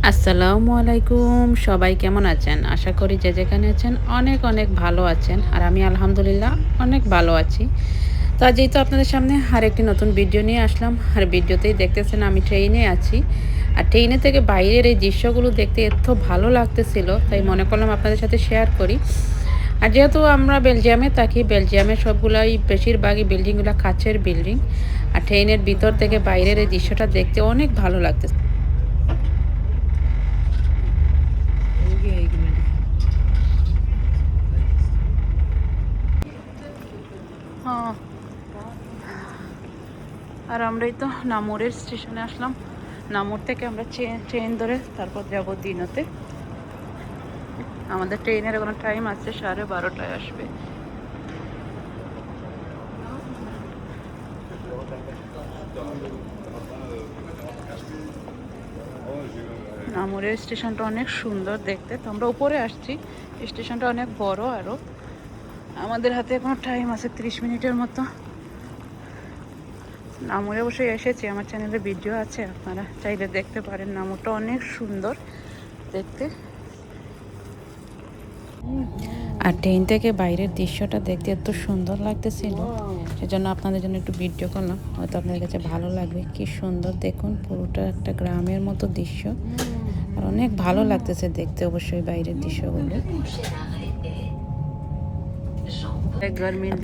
আসসালামু আলাইকুম, সবাই কেমন আছেন? আশা করি যে যেখানে আছেন অনেক অনেক ভালো আছেন। আর আমি আলহামদুলিল্লাহ অনেক ভালো আছি। তো আজই তো আপনাদের সামনে আরেকটি নতুন ভিডিও নিয়ে আসলাম। আর ভিডিওতেই দেখতেছেন আমি ট্রেনে আছি। আর ট্রেনে থেকে বাইরের এই দৃশ্যগুলো দেখতে এত ভালো লাগতেছিল, তাই মনে করলাম আপনাদের সাথে শেয়ার করি। আর যেহেতু আমরা বেলজিয়ামে থাকি, বেলজিয়ামের সবগুলাই বেশিরভাগই বিল্ডিংগুলো কাচের বিল্ডিং। আর ট্রেনের ভিতর থেকে বাইরের এই দৃশ্যটা দেখতে অনেক ভালো লাগতেছে। হ্যাঁ, আর আমরাই তো নামুরের স্টেশনে আসলাম। নামুর থেকে আমরা ট্রেন ধরে তারপর যাব দিনতে। আমাদের ট্রেনের কোনো টাইম আছে, 12:30টায় আসবে। নামুরের স্টেশনটা অনেক সুন্দর দেখতে। তো আমরা উপরে আসছি, স্টেশনটা অনেক বড়। আরও আমাদের হাতে এখনো টাইম আছে 30 মিনিটের মতো। নামুরে অবশ্যই এসেছি, আমার চ্যানেলে ভিডিও আছে, আপনারা চাইলে দেখতে পারেন। নামুরটা অনেক সুন্দর দেখতে। আর ট্রেন থেকে বাইরের দৃশ্যটা দেখতে এত সুন্দর লাগতেছিল, সেজন্য আপনাদের জন্য একটু ভিডিও করলাম, হয়তো আপনাদের কাছে ভালো লাগবে। কি সুন্দর দেখুন, পুরোটা একটা গ্রামের মতো দৃশ্য। আর অনেক ভালো লাগতেছে দেখতে অবশ্যই বাইরের দৃশ্যগুলো।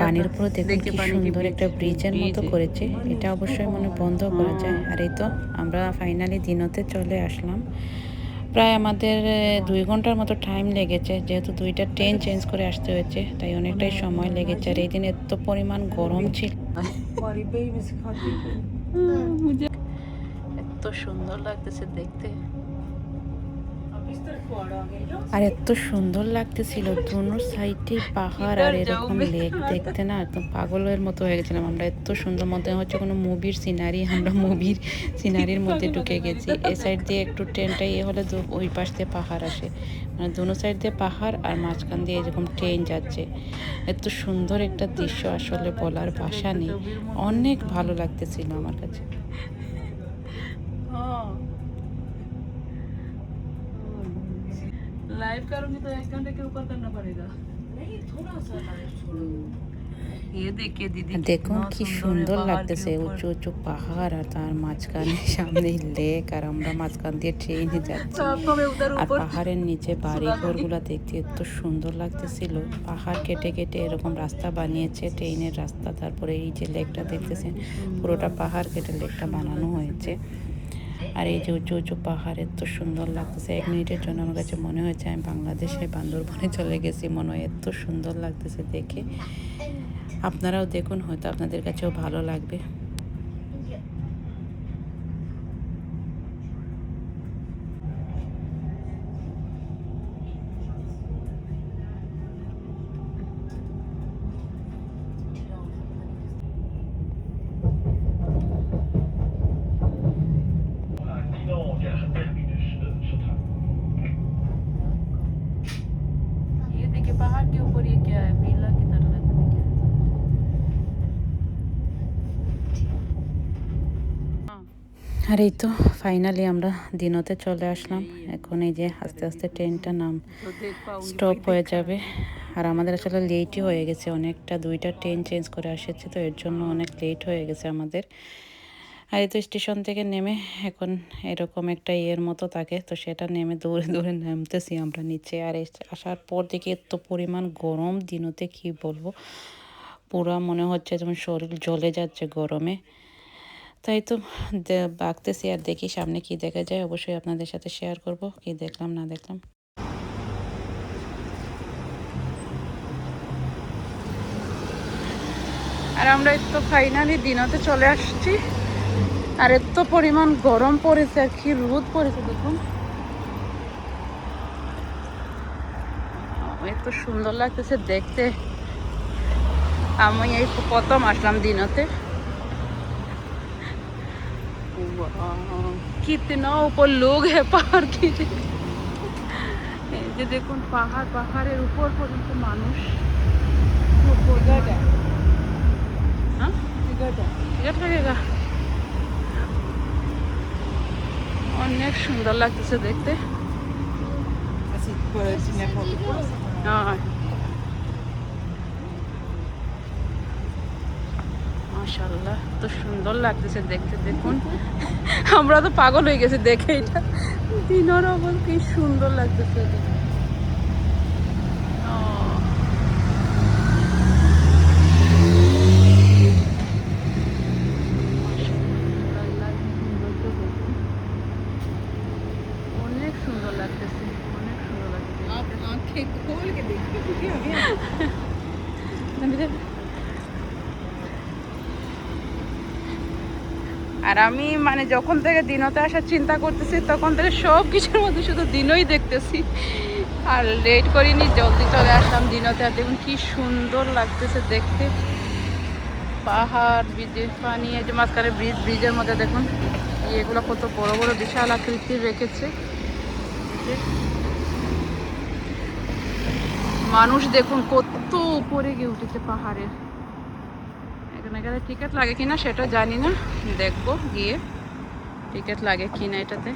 পানির উপরে দেখুন কি সুন্দর একটা ব্রিজের মতো করেছে। এটা অবশ্যই মনে বন্ধ করা যায়। আর এই তো আমরা ফাইনালি দিনতে চলে আসলাম। প্রায় আমাদের 2 ঘন্টার মতো টাইম লেগেছে, যেহেতু 2টা ট্রেন চেঞ্জ করে আসতে হয়েছে, তাই অনেকটাই সময় লেগেছে। আর এই দিন এত পরিমাণ গরম ছিল, এত সুন্দর লাগতেছে দেখতে। আর এত সুন্দর লাগতেছিল, দুনো সাইডে পাহাড় আর এরকম লেক দেখতে না একদম পাগলের মতো হয়ে গেছিলাম আমরা। এত সুন্দর, মনে হচ্ছে কোনো মুভির সিনারি, আমরা মুভির সিনারির মধ্যে ঢুকে গেছি। এই সাইড দিয়ে একটু ট্রেনটা হলে ওই পাশ দিয়ে পাহাড় আসে, মানে দুনো সাইড দিয়ে পাহাড় আর মাঝখান দিয়ে এরকম ট্রেন যাচ্ছে। এত সুন্দর একটা দৃশ্য, আসলে বলার ভাষা নেই। অনেক ভালো লাগতেছিল আমার কাছে। लाइव करूंगी तो 1 घंटे के ऊपर करना पड़ेगा। नहीं, थोड़ा सा लाइव छोड़ो। ये देखिए दीदी, দেখুন কি সুন্দর লাগতেছে, উঁচু উঁচু পাহাড় আর তার মাঝখানে সামনে লেক, আর আমরা মাঝখান দিয়ে ট্রেনে যাচ্ছি। আর পাহাড়ের নিচে বাড়িঘরগুলো দেখতে এত সুন্দর লাগতেছিল। পাহাড় কেটে কেটে এরকম রাস্তা বানিয়েছে, ট্রেনের রাস্তা। তারপরে এই যে লেকটা দেখতেছেন, পুরোটা পাহাড় কেটে লেকটা বানানো হয়েছে। আর এই যে উঁচু উঁচু পাহাড় এত সুন্দর লাগতেছে। 1 মিনিটের জন্য আমার কাছে মনে হয়েছে আমি বাংলাদেশে বান্দরবনে চলে গেছি, মনে হয় এত সুন্দর লাগতেছে দেখে। আপনারাও দেখুন, হয়তো আপনাদের কাছেও ভালো লাগবে। ये देखिए पहाड़ के ऊपर ये क्या है, मेला की तरह लग रहा है क्या? আর এই তো ফাইনালি আমরা দিনতে চলে আসলাম। এখন এই যে আস্তে আস্তে ট্রেনটা স্টপ হয়ে যাবে। আর আমাদের আসলে লেটই হয়ে গেছে অনেকটা, 2টা ট্রেন চেঞ্জ করে আসছে, তো এর জন্য অনেক লেট হয়ে গেছে আমাদের। আর এই তো স্টেশন থেকে নেমে এখন এরকম একটা মতো থাকে, তো সেটা নেমে দৌড়ে দৌড়ে নামতেছি আমরা নিচে। আর আসার পর দেখি এত পরিমাণ গরম দিনতে, কি বলবো, পুরা মনে হচ্ছে যেমন শরীর জ্বলে যাচ্ছে গরমে। তাই তো ভাগতেছি, আর দেখি সামনে কি দেখা যায়। অবশ্যই আপনাদের সাথে শেয়ার করব কি দেখলাম না দেখলাম। আর আমরা এই তো ফাইনালি দিনতে চলে আসছি। আর এত পরিমাণ গরম পড়েছে আর কি রোদ পড়েছে দেখুন। এত সুন্দর লাগতেছে দেখতে। আমি এই প্রথম আসলাম দিনতে। कितना ऊपर लोग है पहाड़ की। যে দেখুন পাহাড়ের উপর পর্যন্ত মানুষ। অনেক সুন্দর লাগতেছে দেখতে। মাশাআল্লাহ তো সুন্দর লাগতেছে দেখতে দেখুন। আমরা তো পাগল হয়ে গেছি দেখে এটা। দিনের অবস্থা কি সুন্দর লাগতেছে। অনেক সুন্দর লাগতেছে, অনেক সুন্দর লাগতেছে। আর আমি মানে যখন থেকে দিনতে আসার চিন্তা করতেছি তখন থেকে সব কিছুর মধ্যে শুধু দিনই দেখতেছি। আর লেট করিনি, জলদি চলে আসলাম দিনতে। আর দেখুন কি সুন্দর লাগতেছে দেখতে। পাহাড়, ব্রিজের পানি, এই যে মাঝখানে ব্রিজের মধ্যে দেখুন এগুলো কত বড় বড় বিশাল আকৃতির রেখেছে। মানুষ দেখুন কত উপরে গিয়ে উঠেছে পাহাড়ের। এখানে টিকিট লাগে কিনা সেটা জানি না, দেখবো গিয়ে টিকিট লাগে কিনা এটাতে।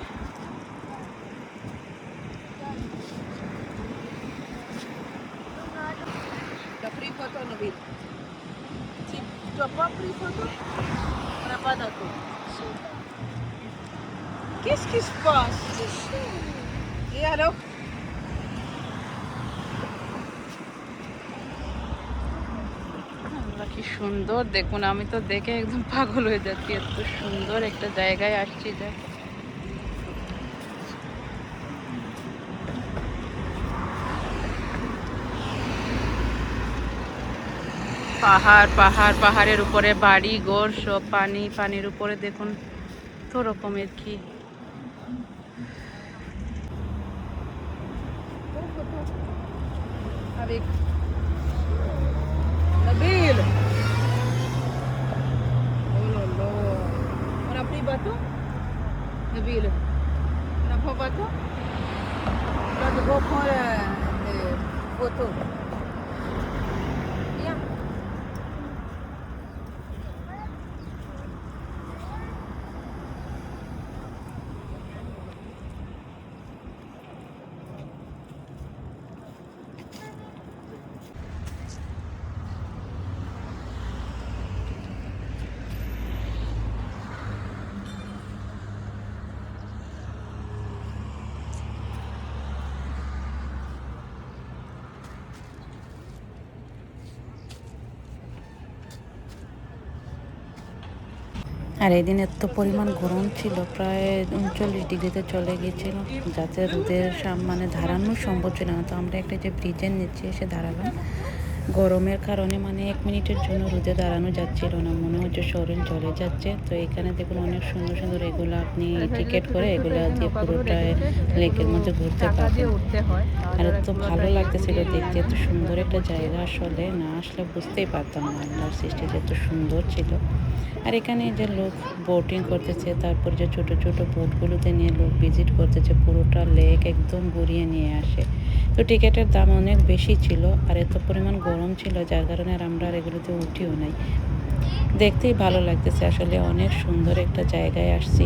কি সুন্দর দেখুন, আমি তো দেখে একদম পাগল হয়ে যাচ্ছি। এত সুন্দর একটা জায়গায় আসছি যে পাহাড়ের উপরে বাড়ি ঘর সব পানির উপরে দেখুন তো রকমের কি। Nabil. Oh là là. On a pris bateau? Nabil. On a pris bateau? Là, de go prendre des photos. Viens. আর এদিন এত পরিমাণ গরম ছিল, প্রায় 39 ডিগ্রিতে চলে গিয়েছিল, যাতে রোদের মানে দাঁড়ানো সম্ভব ছিল না। তো আমরা একটা যে ব্রিজের নিচে এসে দাঁড়ালাম। গরমের কারণে মানে 1 মিনিটের জন্য রোদে দাঁড়ানো যাচ্ছিল না, মনে হচ্ছে শরীর জ্বলে যাচ্ছে। তো এখানে দেখুন অনেক সুন্দর সুন্দর এগুলো আপনি টিকিট করে এগুলো দিয়ে পুরোটাই লেকের মধ্যে ঘুরতে পারবেন। আর এত ভালো লাগতেছিল দেখতে, এত সুন্দর একটা জায়গা, আসলে না আসলে বুঝতেই পারতাম না আল্লাহর সৃষ্টিতে এত সুন্দর ছিল। আর এখানে যে লোক বোটিং করতেছে, তারপর যে ছোট ছোট বোটগুলোতে নিয়ে লোক ভিজিট করতেছে, পুরোটা লেক একদম ঘুরিয়ে নিয়ে আসে। তো টিকিটের দাম অনেক বেশি ছিল, আর এত পরিমাণ গরম ছিল যার কারণে আর আমরা আর এগুলোতে উঠিও নাই। দেখতেই ভালো লাগতেছে, আসলে অনেক সুন্দর একটা জায়গায় আসছি।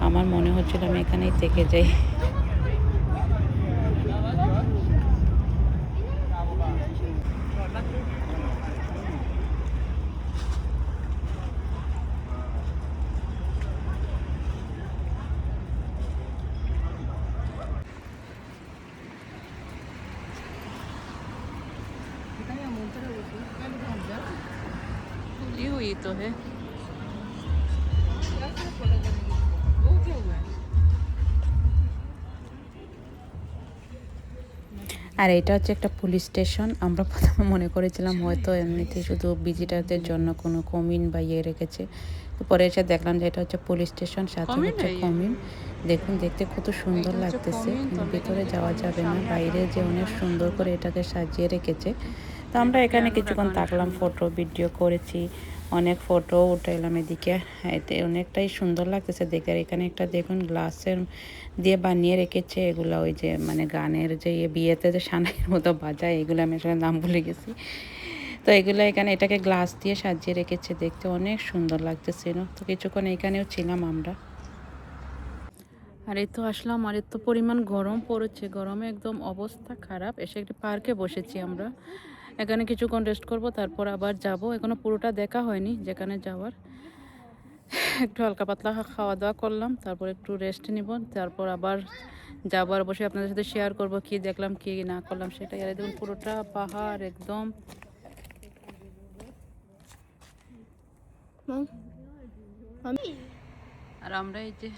আমার মনে হচ্ছিল আমি এখানেই থেকে যাই। खुली हुई तो है। আর এটা হচ্ছে একটা পুলিশ স্টেশন। আমরা প্রথমে মনে করেছিলাম হয়তো এমনিতে শুধু ভিজিটারদের জন্য কোনো কমিন বা ইয়ে রেখেছে, তো পরে এসে দেখলাম যে এটা হচ্ছে পুলিশ স্টেশন, সাথে হচ্ছে কমিন। দেখুন দেখতে কত সুন্দর লাগতেছে, কিন্তু ভিতরে যাওয়া যাবে না। বাইরে যে অনেক সুন্দর করে এটাকে সাজিয়ে রেখেছে। তো আমরা এখানে কিছুক্ষণ থাকলাম, ফটো ভিডিও করেছি, অনেক ফটো উঠাইলাম এদিকে। এতে অনেকটাই সুন্দর লাগতেছে দেখতে। আর এখানে একটা দেখুন গ্লাসের দিয়ে বানিয়ে রেখেছে এগুলা, ওই যে মানে গানের যে বিয়েতে যে সানাইয়ের মতো বাজায়, এগুলো আমি আসলে নাম ভুলে গেছি। তো এগুলো এখানে এটাকে গ্লাস দিয়ে সাজিয়ে রেখেছে, দেখতে অনেক সুন্দর লাগতেছিল। তো কিছুক্ষণ এখানেও ছিলাম আমরা। আর এই তো আসলাম, আর এত পরিমাণ গরম পড়েছে, গরমে একদম অবস্থা খারাপ। এসে একটি পার্কে বসেছি আমরা, এখানে কিছুক্ষণ রেস্ট করব, তারপর আবার যাব। এখনো পুরোটা দেখা হয়নি যেখানে যাওয়ার। একটু হালকা পাতলা খাওয়া দাওয়া করলাম, তারপর একটু রেস্ট নিব, তারপর আবার যাবো। আর বসে আপনাদের সাথে শেয়ার করব কি দেখলাম কি না করলাম সেটাই। আর দেখুন পুরোটা পাহাড় একদম। আর আমরা এই যে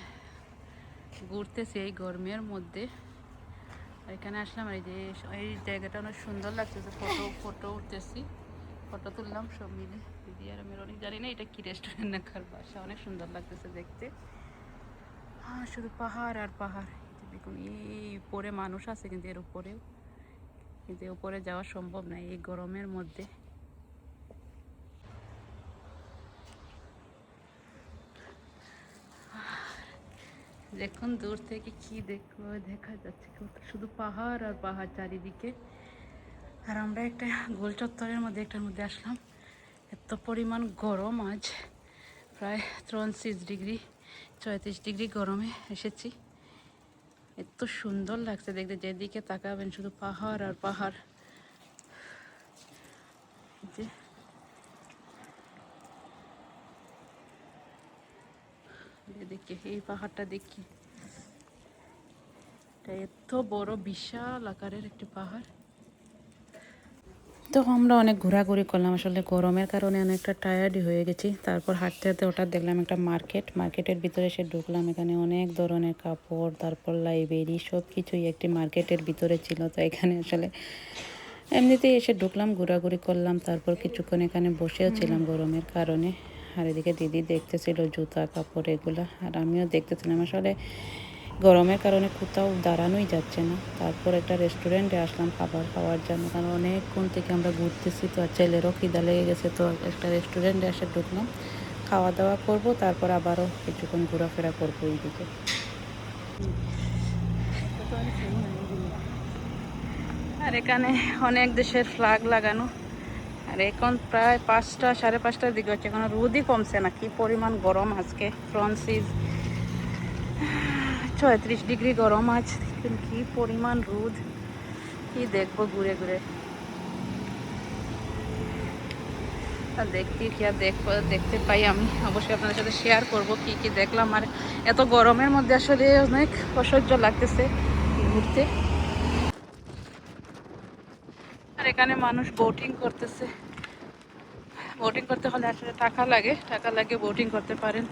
ঘুরতেছি এই গরমের মধ্যে, এখানে আসলাম। আর এই জায়গাটা অনেক সুন্দর লাগতেছে, ফটো উঠতেছি, ফটো তুললাম সব মিলে দিদি আর আমি। অনেক জানি না এটা কি রেস্টুরেন্ট না কার বাসা, অনেক সুন্দর লাগতেছে দেখতে। হ্যাঁ, শুধু পাহাড় আর পাহাড়। দেখুন এই উপরে মানুষ আছে, কিন্তু এর উপরেও, কিন্তু উপরে যাওয়া সম্ভব নয় এই গরমের মধ্যে। দেখুন দূর থেকে কি দেখা যাচ্ছে, শুধু পাহাড় আর পাহাড় চারিদিকে। আর আমরা একটা গোল চত্বরের মধ্যে একটার মধ্যে আসলাম। এত পরিমাণ গরম, আজ প্রায় 34 ডিগ্রি 34 ডিগ্রি গরমে এসেছি। এত সুন্দর লাগছে দেখতে, যেদিকে তাকাবেন শুধু পাহাড় আর পাহাড়। যে এদিকে এই পাহাড়টা দেখি, এটা এত বড় বিশাল আকারের একটি পাহাড়। তো আমরা অনেক ঘোরাঘুরি করলাম, আসলে গরমের কারণে অনেকটা টায়ার্ডই হয়ে গেছি। তারপর হাঁটতে হাঁটতে ওটা দেখলাম একটা মার্কেটের ভিতরে এসে ঢুকলাম। এখানে অনেক ধরনের কাপড়, তারপর লাইব্রেরি, সব কিছুই একটি মার্কেটের ভিতরে ছিল। তো এখানে আসলে এমনিতেই এসে ঢুকলাম, ঘোরাঘুরি করলাম, তারপর কিছুক্ষণ এখানে বসেও ছিলাম গরমের কারণে। আর এদিকে দিদি দেখতেছিল জুতা কাপড় এগুলা, আর আমিও দেখতেছিলাম। আসলে গরমের কারণে কোথাও দাঁড়ানোই যাচ্ছে না। তারপর একটা রেস্টুরেন্টে আসলাম খাবার খাওয়ার জন্য, কারণ অনেকক্ষণ থেকে আমরা ঘুরতেছি, তো আর ছেলেরও খিদা লেগে গেছে। তো একটা রেস্টুরেন্টে এসে ঢুকলাম, খাওয়া দাওয়া করব, তারপর আবারও কিছুক্ষণ ঘোরাফেরা করবো এইদিকে। আর এখানে অনেক দেশের ফ্ল্যাগ লাগানো। আর এখন প্রায় 5টা 5:30টার দিকে হচ্ছে, এখন রোদই কমছে না, কি পরিমাণ গরম আজকে। ফ্রান্সিস 36 ডিগ্রি গরম আজ, কি পরিমাণ রোদ। কি দেখবো ঘুরে ঘুরে, আর দেখতে কি আর দেখতে পাই আমি অবশ্যই আপনাদের সাথে শেয়ার করব কি কি দেখলাম। আর এত গরমের মধ্যে আসলে অনেক অসহ্য লাগতেছে ঘুরতে। আর এখানে মানুষ বোটিং করতেছে। বোটিং করতে হলে আসলে টাকা লাগে, বোটিং করতে পারেন।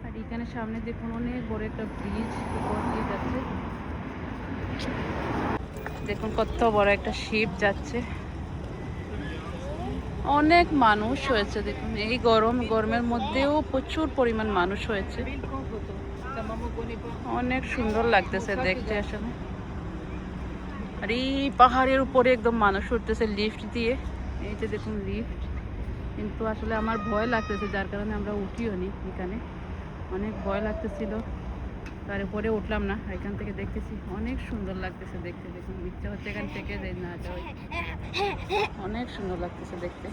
আর এখানে সামনে দেখুন অনেক বড় একটা ব্রিজ, উপর দিয়ে যাচ্ছে। দেখুন কত বড় একটা শিপ যাচ্ছে। অনেক মানুষ হয়েছে দেখুন, এই গরমের মধ্যেও প্রচুর পরিমাণ মানুষ হয়েছে। অনেক সুন্দর লাগতেছে দেখতে আসলে। আর এই পাহাড়ের উপরে একদম মানুষ উঠতেছে লিফট দিয়ে। এই যে দেখুন লিফট, কিন্তু আসলে আমার ভয় লাগতেছে, যার কারণে আমরা উঠিও নি। এখানে অনেক ভয় লাগতেছিল, তারপরে উঠলাম না। এখান থেকে দেখতেছি অনেক সুন্দর লাগতেছে দেখতে। দেখুন ইচ্ছা হচ্ছে এখান থেকে না যাওয়াই, অনেক সুন্দর লাগতেছে দেখতে।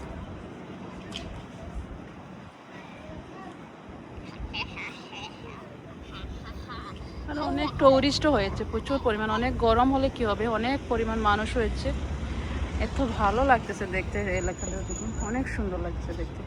আর অনেক টুরিস্টও হয়েছে প্রচুর পরিমাণ। অনেক গরম হলে কি হবে, অনেক পরিমাণ মানুষ হয়েছে। এত ভালো লাগতেছে দেখতে এলাকাটা, দেখুন অনেক সুন্দর লাগছে দেখতে।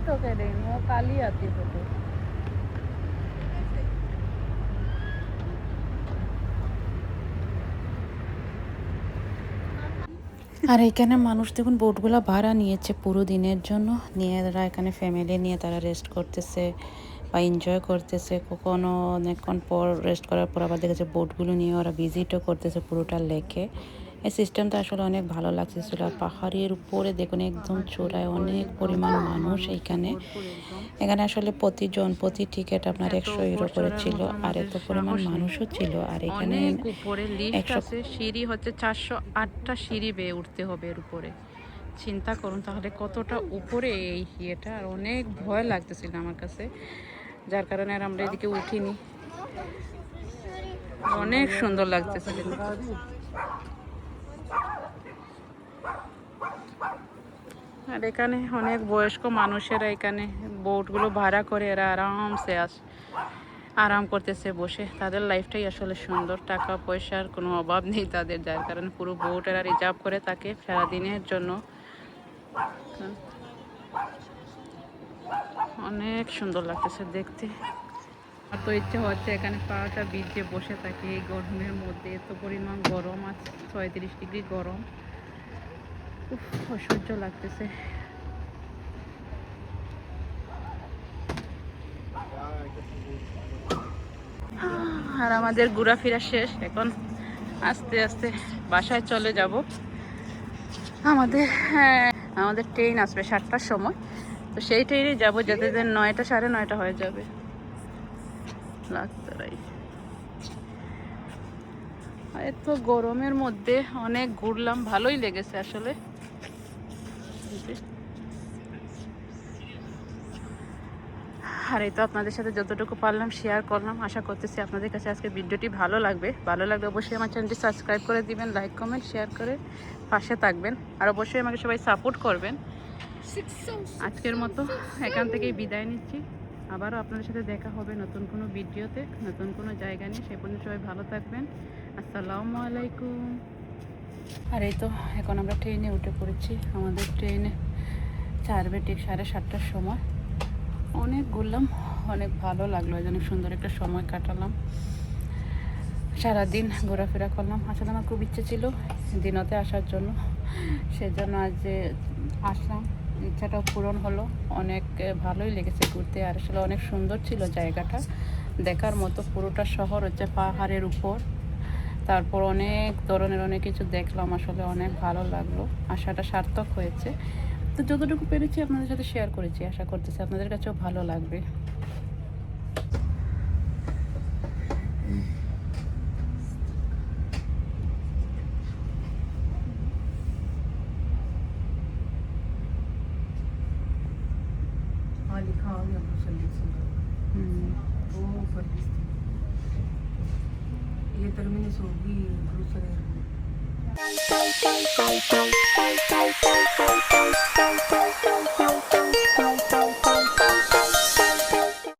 फोटो कह रही हूँ, वो काली आती है फोटो। আর এখানে মানুষ দেখুন বোটগুলো ভাড়া নিয়েছে পুরো দিনের জন্য, নিয়ে তারা এখানে ফ্যামিলি নিয়ে তারা রেস্ট করতেছে বা এনজয় করতেছে। কখনো অনেকক্ষণ পর রেস্ট করার পর আবার দেখেছে বোটগুলো নিয়ে ওরা ভিজিটও করতেছে পুরোটা লেকে। এই সিস্টেমটা আসলে অনেক ভালো লাগতেছিল। আর পাহাড়ের উপরে দেখুন একদম চূড়ায় অনেক পরিমাণ মানুষ এইখানে। এখানে আসলে প্রতি টিকিট আপনার 100 ইউরো করে ছিল, আর এত পরিমাণ মানুষও ছিল। আর এখানে উপরে লিফট আছে, সিঁড়ি হচ্ছে 408টা সিঁড়ি বেয়ে উঠতে হবে এর উপরে। চিন্তা করুন তাহলে কতটা উপরে এই ইয়েটা। আর অনেক ভয় লাগতেছিল আমার কাছে, যার কারণে আর আমরা এদিকে উঠিনি। অনেক সুন্দর লাগতেছিল। আর এখানে অনেক বয়স্ক মানুষেরা এখানে বোটগুলো ভাড়া করে এরা আরামসে আরাম করতেছে বসে। তাদের লাইফটাই আসলে সুন্দর, টাকা পয়সার কোনো অভাব নেই তাদের, যার কারণে পুরো বোট এরা রিজার্ভ করে থাকে সারাদিনের জন্য। অনেক সুন্দর লাগতেছে দেখতে। আর তো ইচ্ছে হচ্ছে এখানে পাহাড়টা বিচে বসে থাকি এই গরমের মধ্যে। এত পরিমাণ গরম আছে, 36 ডিগ্রি গরম, অসহ্য লাগতেছে। আর আমাদের ঘোরাফেরা শেষ, এখন আস্তে আস্তে বাসায় চলে যাব। আমাদের ট্রেন আসবে 7টার সময়, তো সেই ট্রেনে যাবো যাতে 9টা 9:30 হয়ে যাবে। এত গরমের মধ্যে অনেক ঘুরলাম, ভালোই লেগেছে আসলে। আর এই তো আপনাদের সাথে যতটুকু পারলাম শেয়ার করলাম। আশা করতেছি আপনাদের কাছে আজকে ভিডিওটি ভালো লাগবে। অবশ্যই আমার চ্যানেলটি সাবস্ক্রাইব করে দিবেন, লাইক কমেন্ট শেয়ার করে পাশে থাকবেন, আর অবশ্যই আমাকে সবাই সাপোর্ট করবেন। আজকের মতো এখান থেকেই বিদায় নিচ্ছি। আবারও আপনাদের সাথে দেখা হবে নতুন কোনো ভিডিওতে, নতুন কোনো জায়গা নিয়ে। সে পর্যন্ত সবাই ভালো থাকবেন। আসসালামু আলাইকুম। আর এই তো এখন আমরা ট্রেনে উঠে পড়েছি। আমাদের ট্রেনে ছাড়বে ঠিক 7:30টার সময়। অনেক ঘুরলাম, অনেক ভালো লাগলো, অনেক সুন্দর একটা সময় কাটালাম। সারাদিন ঘোরাফেরা করলাম। আসলে আমার খুব ইচ্ছে ছিল দিনতে আসার জন্য, সেজন্য আজ যে আসলাম, ইচ্ছাটাও পূরণ হলো। অনেক ভালোই লেগেছে ঘুরতে। আর আসলে অনেক সুন্দর ছিল জায়গাটা, দেখার মতো। পুরোটা শহর হচ্ছে পাহাড়ের উপর, তারপর অনেক ধরনের অনেক কিছু দেখলাম। আসলে অনেক ভালো লাগলো, আশাটা সার্থক হয়েছে। তো যতটুকু পেরেছি আপনাদের সাথে শেয়ার করেছি, আশা করতেছি আপনাদের কাছেও ভালো লাগবে। लिखा हो गया वो ये termine होगी दूसरे